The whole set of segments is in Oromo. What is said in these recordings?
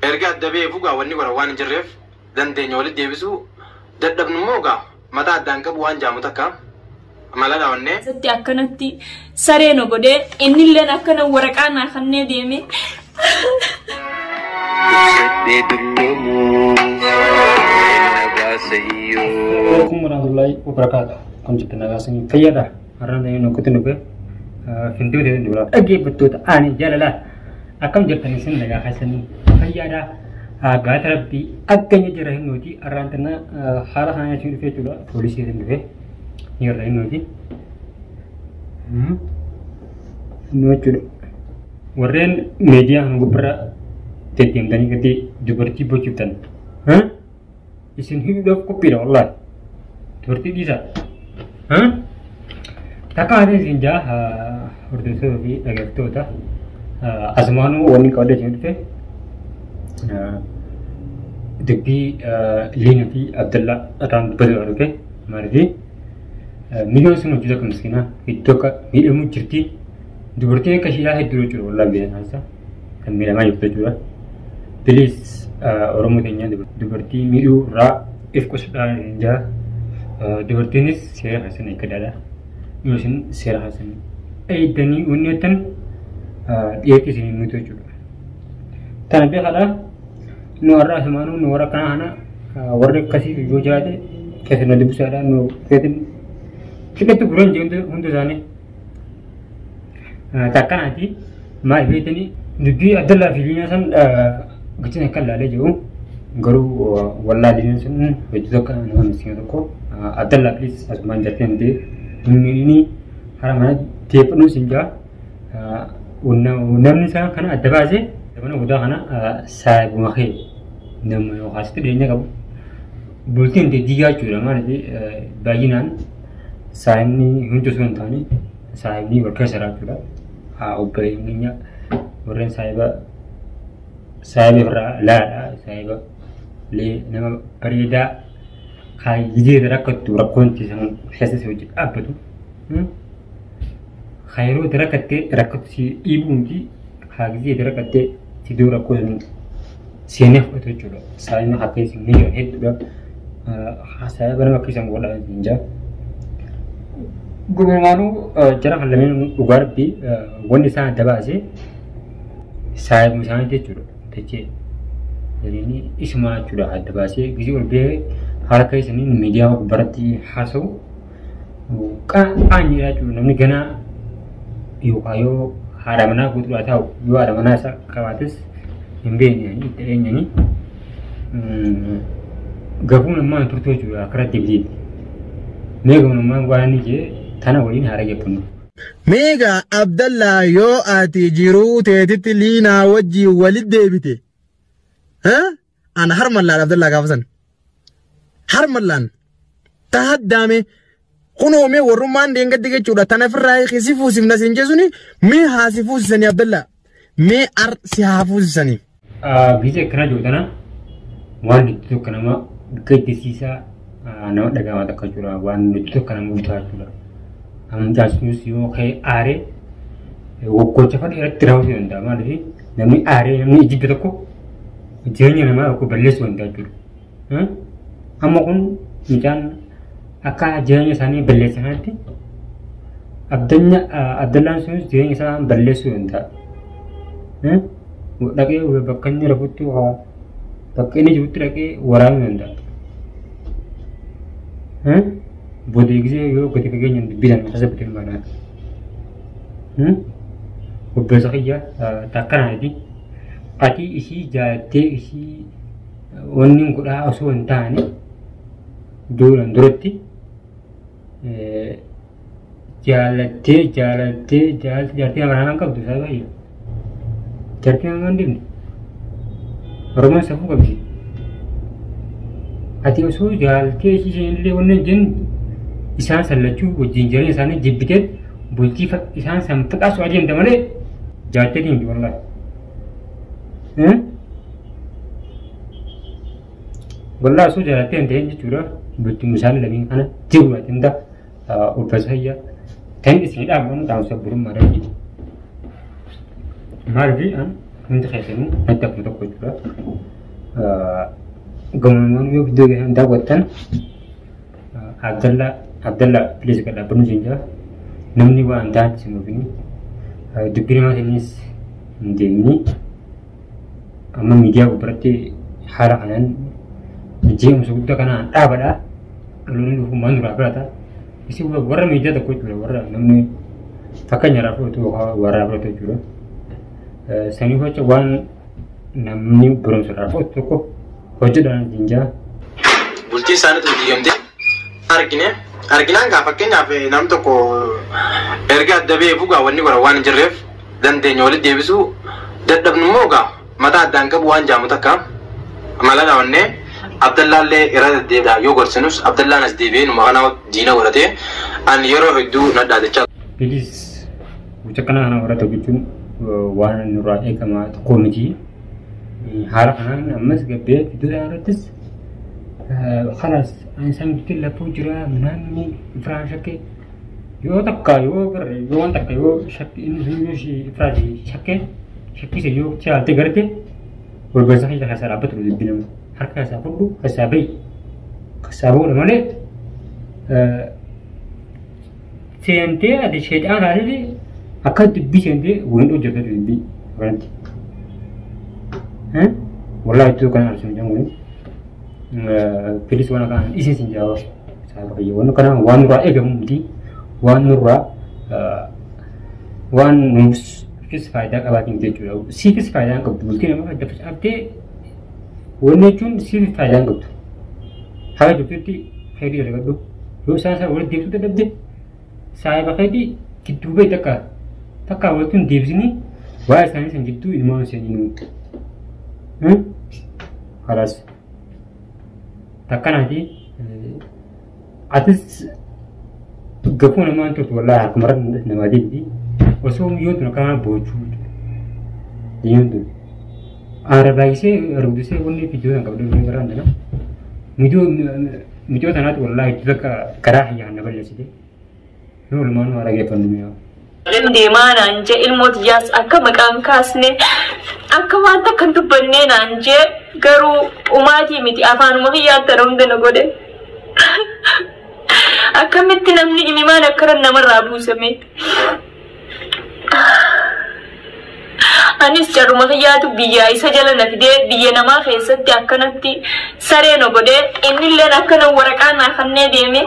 erga adabee fugaa wanni bara waan jirreef dandeenya walitti deebisuu dadhabnu moogaa mataa addaan qabu waan jaamu takka mala daawwanne satti akkanatti saree no godee innilleen akkana waraqaa naa kannee deeme Assalamualaikum warahmatullahi wabarakatuh. Kun cerita nagasing kaya dah. Karena yang aku tunggu fintu dia dulu. Lagi betul ani jalan. Akam cerita ni sen nagasan kaya dah. Agak terapi. Agaknya jarang noti. Arang tena hal hanya cuma itu juga. Polisi itu juga. Ni orang noti. Noti. Warren media hanggu pera tetiam tani kati juberti bocutan. Isin hidup kopi dah Allah. Seperti bisa. Takkan ada sinja urdu seperti agak tu dah. Asmanu wani kau ada macam tu. Tapi Linafi Abdullah orang berdoa okay. Mari milion seno juga kemiskinan. Itu kan milion cerita. Seperti kasihlah hidup dulu Allah biasa saja. Kan milion macam tu juga. Please orang mudanya seperti milu ra ifkus dah seperti ni saya hasil ni kedala milusin saya hasil dani unyatan dia kisah ni tu juga tapi kalau nuara semanu nuara kana warga kasih juga ada kasih nanti bisa ada nu kita tu bulan jauh untuk sana takkan nanti mai ni jadi adalah filmnya san Gacanya kan lale jauh, garu wallah dinin sun begitu kan nama mesin itu ko, adalah please asman jatuh nanti ini haramana dia penuh sehingga unam ni saya kan ada baze, mana udah kan saya bumahe, nama hasil dia nya kamu, bulletin dia dia curang mana di bagian saya ni untuk sebentar ni saya ni worker serak juga, operasinya orang saya berla saya le nama perida kai gigi derakat tu rakonti sang hese sewujud apa tu khairu derakate rakat si ibu mungki hagi derakate tidur rakon senef itu juga saya ni hakai sing ni itu dah saya benar kisah bola ninja gubernuru cara halamin ugar di wani sana tabasi saya misalnya itu juga Jadi ini isma sudah ada bahasa. Gizi lebih harga ini media berarti hasil. Kan anjir itu namanya kena yuk ayo hari mana aku tu tahu. Yuk hari mana saya kawatis ini ini ni. Gabung nama itu juga kreatif. Mega nama gua ni je tanah ini harga pun. Mega Abdullah yo ati jiru tetilina wajji walid debite ana harmallan Abdullah gafsan harmallan tahaddame kuno me woruman de ngadige chuda tanafrai khisifu simna sinjesuni me hasifu sani Abdullah me ar si hafu sani bije kana jodana wani tu kana ma gaiti sisa na daga mata kajura wani tu kana mu ta jura Jasmus yo kayak are, woko cepat era terus yang dah mana sih? Nami are nami ijib itu jangan nama aku berles yang dah tu, amakun macam akak jangan sana berles nanti, Abdullah sus jangan sana berles yang dah, lagi bahkan ni rapat tu bahkan ni juga lagi orang yang dah, Bodi gizi yo ketika yang bilang masa betul mana, berbeza saja takkan ada, ati isi jati isi orang kuda asu entah ni, dua doroti, jalati apa nama kau tu saya ya, jalati apa nanti ni, orang sahaja kau ni, ati asu jalati isi ni orang jen Isan selalu jinjari isan jibitet bulti fak isan sampai asu aja yang temane jatuh ni jual lah, bola asu jatuh yang dia curah bulti misalnya lagi mana jiwa tenda upas saja, kan isi dah pun tahu sebelum marah, marah hundi keessanuu natti akkuma tokko jechuudha. Gamoowwan yoo iddoo keessan daawwattan Abdallaa Pilees kan dhaabbannu jira. Namni waan ta'an isin ofiin dubbii namaatiinis hin deemni. Amma miidiyaa gubbaratti haala kanaan jeequmsa guddaa kanaan dhaabadha. Dhaloonni dhufumaan duraa birata. Isin warra miidiyaa tokko jechuudha. Warra namni fakkeenyaaf warra birata jechuudha. Sanii hoca waan namni barumsa fudhatu tokko hojjetaan jinjaa. Bultii isaaniitu diigamtee arginaan gaa fakkeenyaaf nam tokko erga adda beeku gaa wanni bara waan hin jirreef dandeenya walitti deebisuu dadhabnummoo gaa mataa addaan qabu waan jaamu takka malala wannee Abdallaallee irra deddeebiidha yoo gorsinus Abdallaan as deebi'ee numa kana diina godhatee ani yeroo hedduu nadhaadachaa. Bilis wuca kana warata jechuun waan nurraa eegamaa tokko miti. Haala kanaan ammas gabbee iddoo irrattis خلاص إنسان بتقول له فوجرا منامي إفراد شكل يو تكا يو تكا يو شك إنه يوشي إفراد شكل سيو شيء تقدر والبزاح إذا خسر عبته بالبناء حركة سافروا خسابو لما نه سينتي هذا شيء أنا هذي أكاد بيسنتي ويندو جدا بالبي فرنتي والله itu kan harus menjangkau Pilis wana kan isi sinjawa sahabat kayu wana kan wan nura mudi wan nura wan nus kis faida kabatin teju si kis faida angkat mungkin apa dapat update wana cun si faida angkat hari itu ti hari ada tu lo saya orang dia tu dapat sahabat kayu kita buat taka waktu dia sini wah saya senjitu ilmu saya ini Halas takkan nanti atas gapun nama tu wala kemarin nama dia di osum yun tu nak bocu yun tu Arab lagi se Arab tu se wani video yang kau dulu dengaran tu video tanah tu wala itu tak kerah yang nak beli sini nol mana orang yang pandemi Di mana anje ilmu jas akka maqaan kaasne akka wanta kan dubbanneen anje garuu umaatii miti afaanuma hiyyaatti ramdana godhe akkamitti namni imimaan akkaran namarraa buusame anis jarruma hiyyaatu biyya isa jala na fidee biyya namaa keessatti akkanatti saree no godhe innilleen akkana waraqaa naa kannee deeme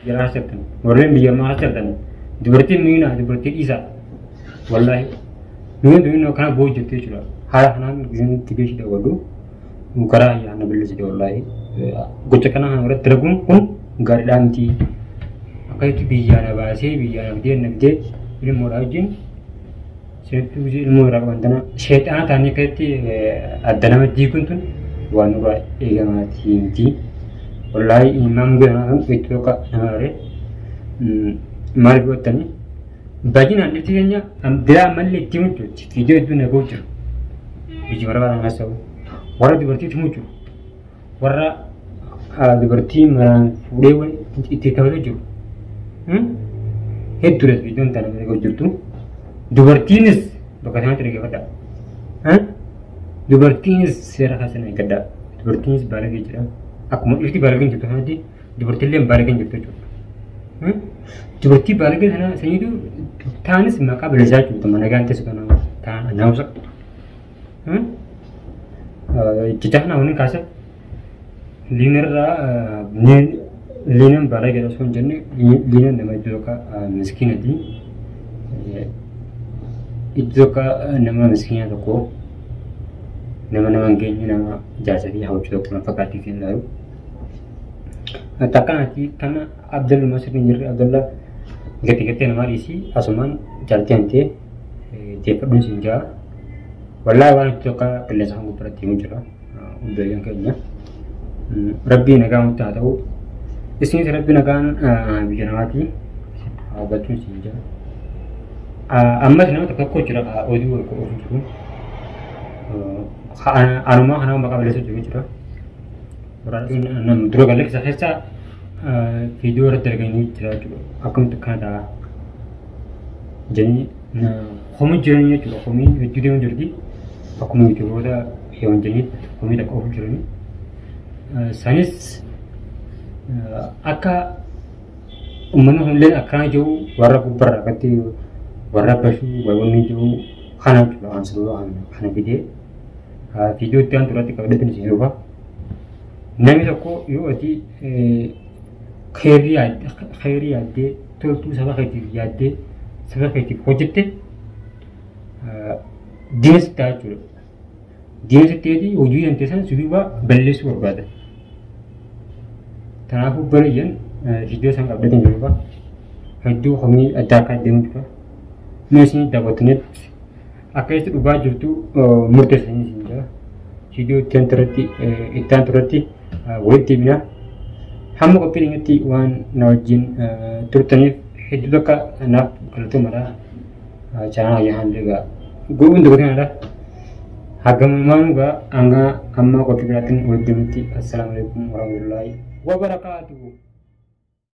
Jelas itu, orang dia macam tu. Diberti mina, diberti isa. Wallahi, mina kerana boju tu cuma. Hara hanan gini tiga sih dah wadu. Mukara ya, anda beli sih wallahi. Gocekana orang tergum pun garam ti. Akai tu biaya bahasa, biaya dia nanti ini morajin. Saya tu ilmu orang bandana. Syaitan tanya kati ada nama jikun tu. Wanura egamat hinti. Wallahi imam gana itu kak namanya mari buat tani bagian nanti tiangnya dia malah timun tu video itu nak bocor biji orang ngasau orang diberti timun tu orang diberti orang dewan itu tahu tu itu res video tanah mereka bocor tu diberti nis bagaimana terjadi kata diberti nis serah hasilnya kata diberti nis balik je Aku mau itu balagan gitu nanti diberti lem balagan gitu tu, diberti balagan sana saya itu tanis maka belajar gitu mana ganti sekarang tan anausak, kita na unik kasar, liner balagan rasul jenis liner nama itu ka miskin adi, itu ka nama miskin itu ko, nama gini nama jasa dia harus itu pun fakat dikin lalu. Takkan nanti karena Abdul Masud ni Abdullah ketika nama isi asuman jalti nanti dia pun sinja. Walau orang itu ka kelihatan aku perhati muncul, udah yang kayaknya. Rabbi negam tak tahu. Isini Rabbi negam bikin mati. Betul sinja. Amma nama tak kau cura audio aku official. Anuma hana bakal beli sesuatu juga. Berarti enam dua kali saya video terkini cerita juga. Aku tu kan dah jadi Homi jiranii jechuudha. Homiin hedduu deemu jirti. Akkuma yuutuuboota heewan jiranii homii takka ofu jiranii. Sanis akka uummanni hundeen akkana jiru warra gubbarraa akkatti warra bashuu wanni jiru kana jechuudha. Waan sababa kana fidee viidiyoo itti aan turatti qabdatti ni seenuufa. Namni tokko yoo ati khayrii yaaddee toltuu saba keetiif yaaddee saba keetiif hojjette diinasitti haa jechuudha. Diinasitteetii hojii dantee sana suduuba balleessuu barbaada. Kanaafuu bareeyyan viidiyoo isaan qabdatti ni jiruufa. Hedduu homii adda akka deemu jira. Meeshaan daawwatanitti akka itti dhugaa jirtu murteessanii siin jira. Viidiyoo itti aan turatti walitti deebina. Hamma qophiidhatti waan na wajjin turtaniif hedduu akka naaf galatoomara. Chaanaa ayyaana egaa goowwan dabalatanaadha. Hagamumaan egaa hanga amma qophii biraatiin walitti deemutti assalamu alaikum warahmatullahi wabarakatuh.